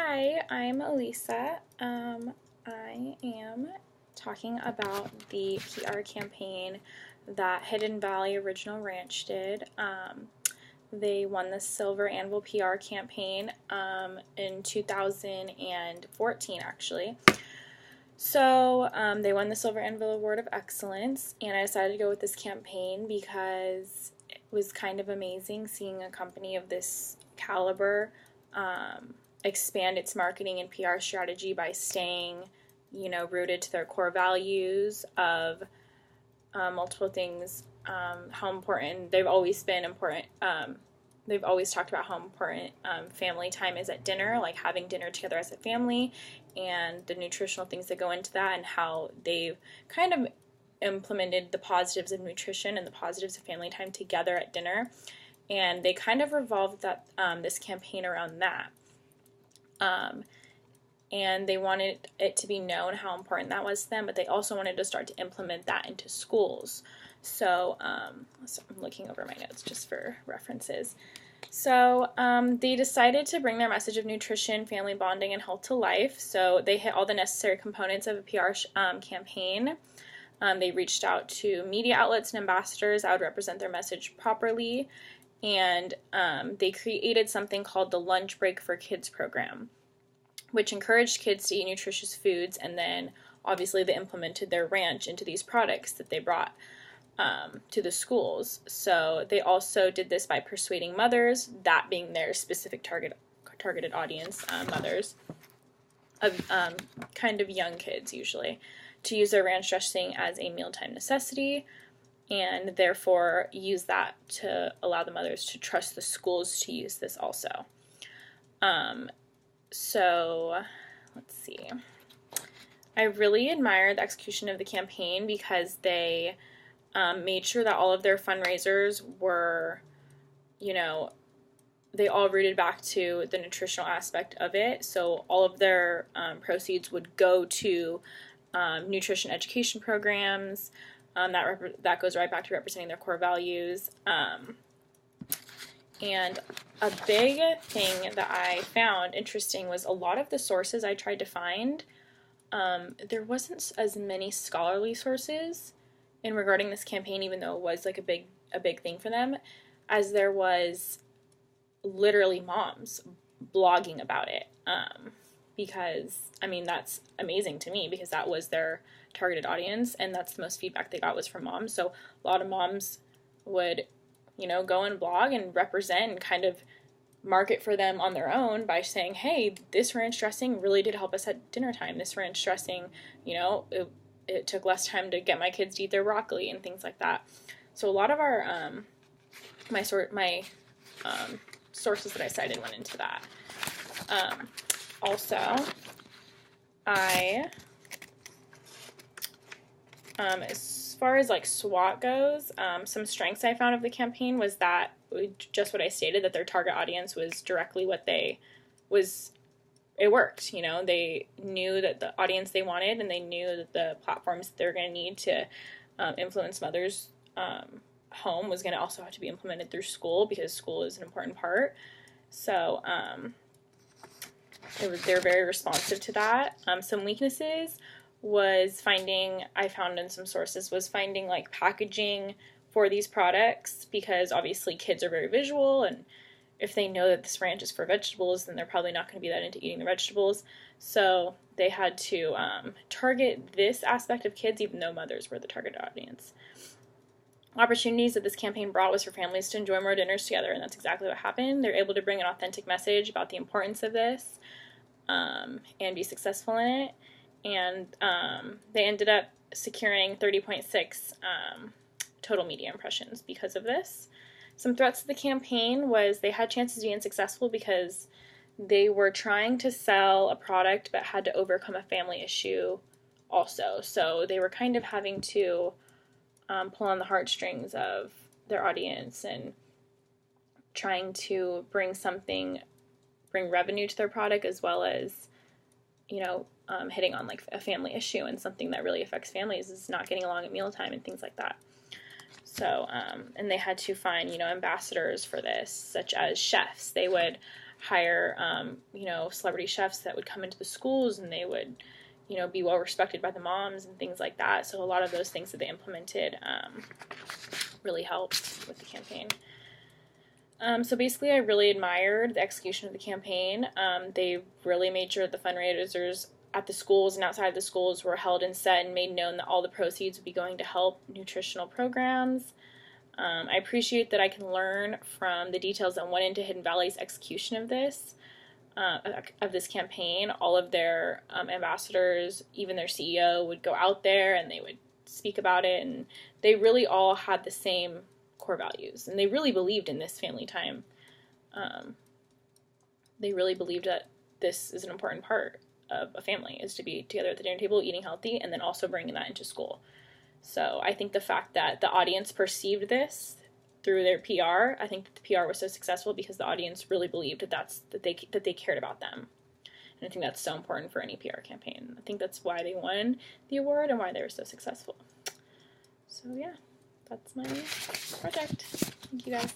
Hi, I'm Elisa. I am talking about the PR campaign that Hidden Valley Original Ranch did. They won the Silver Anvil PR campaign in 2014, actually. So they won the Silver Anvil Award of Excellence, and I decided to go with this campaign because it was kind of amazing seeing a company of this caliber expand its marketing and PR strategy by staying, rooted to their core values of multiple things. How important they've always been important. They've always talked about how important family time is at dinner, like having dinner together as a family, and the nutritional things that go into that, and how they've kind of implemented the positives of nutrition and the positives of family time together at dinner. And they kind of revolved this campaign around that. And they wanted it to be known how important that was to them, but they also wanted to start to implement that into schools. So I'm looking over my notes just for references. So they decided to bring their message of nutrition, family bonding, and health to life. So they hit all the necessary components of a PR campaign. They reached out to media outlets and ambassadors that would represent their message properly. And they created something called the Lunch Break for Kids program, which encouraged kids to eat nutritious foods, and then obviously they implemented their ranch into these products that they brought to the schools. So they also did this by persuading mothers, that being their specific targeted audience, mothers of kind of young kids usually, to use their ranch dressing as a mealtime necessity, and therefore use that to allow the mothers to trust the schools to use this also. So let's see. I really admire the execution of the campaign because they made sure that all of their fundraisers were, they all rooted back to the nutritional aspect of it. So all of their proceeds would go to nutrition education programs. That goes right back to representing their core values. And a big thing that I found interesting was a lot of the sources I tried to find, there wasn't as many scholarly sources in regarding this campaign, even though it was like a big thing for them, as there was literally moms blogging about it. Because, that's amazing to me because that was their targeted audience, and that's the most feedback they got was from moms. So a lot of moms would, go and blog and represent and kind of market for them on their own by saying, hey, this ranch dressing really did help us at dinner time. This ranch dressing, it took less time to get my kids to eat their broccoli and things like that. So a lot of our, my sources that I cited went into that. Also, as far as like SWOT goes, some strengths I found of the campaign was that just what I stated, that their target audience was directly what it worked. They knew that the audience they wanted, and they knew that the platforms that they're going to need to influence mothers home was going to also have to be implemented through school, because school is an important part. So they're very responsive to that. Some weaknesses I found in some sources, was finding like packaging for these products, because obviously kids are very visual, and if they know that this ranch is for vegetables, then they're probably not going to be that into eating the vegetables. So they had to target this aspect of kids, even though mothers were the target audience. Opportunities that this campaign brought was for families to enjoy more dinners together, and that's exactly what happened. They're able to bring an authentic message about the importance of this and be successful in it. And they ended up securing 30.6 total media impressions because of this. Some threats to the campaign was they had chances to be unsuccessful because they were trying to sell a product but had to overcome a family issue also. So they were kind of having to pull on the heartstrings of their audience and trying to bring revenue to their product, as well as, hitting on like a family issue, and something that really affects families is not getting along at mealtime and things like that. So, and they had to find, ambassadors for this, such as chefs. They would hire, celebrity chefs that would come into the schools, and they would, be well respected by the moms and things like that. So a lot of those things that they implemented really helped with the campaign. So basically, I really admired the execution of the campaign. They really made sure that the fundraisers at the schools and outside of the schools were held and set and made known that all the proceeds would be going to help nutritional programs. I appreciate that I can learn from the details that went into Hidden Valley's execution of this campaign. All of their ambassadors, even their CEO, would go out there and they would speak about it, and they really all had the same core values, and they really believed in this family time. They really believed that this is an important part of a family, is to be together at the dinner table, eating healthy, and then also bringing that into school. So I think the fact that the audience perceived this through their PR, I think that the PR was so successful because the audience really believed that they cared about them. And I think that's so important for any PR campaign. I think that's why they won the award and why they were so successful. So yeah, that's my project. Thank you guys.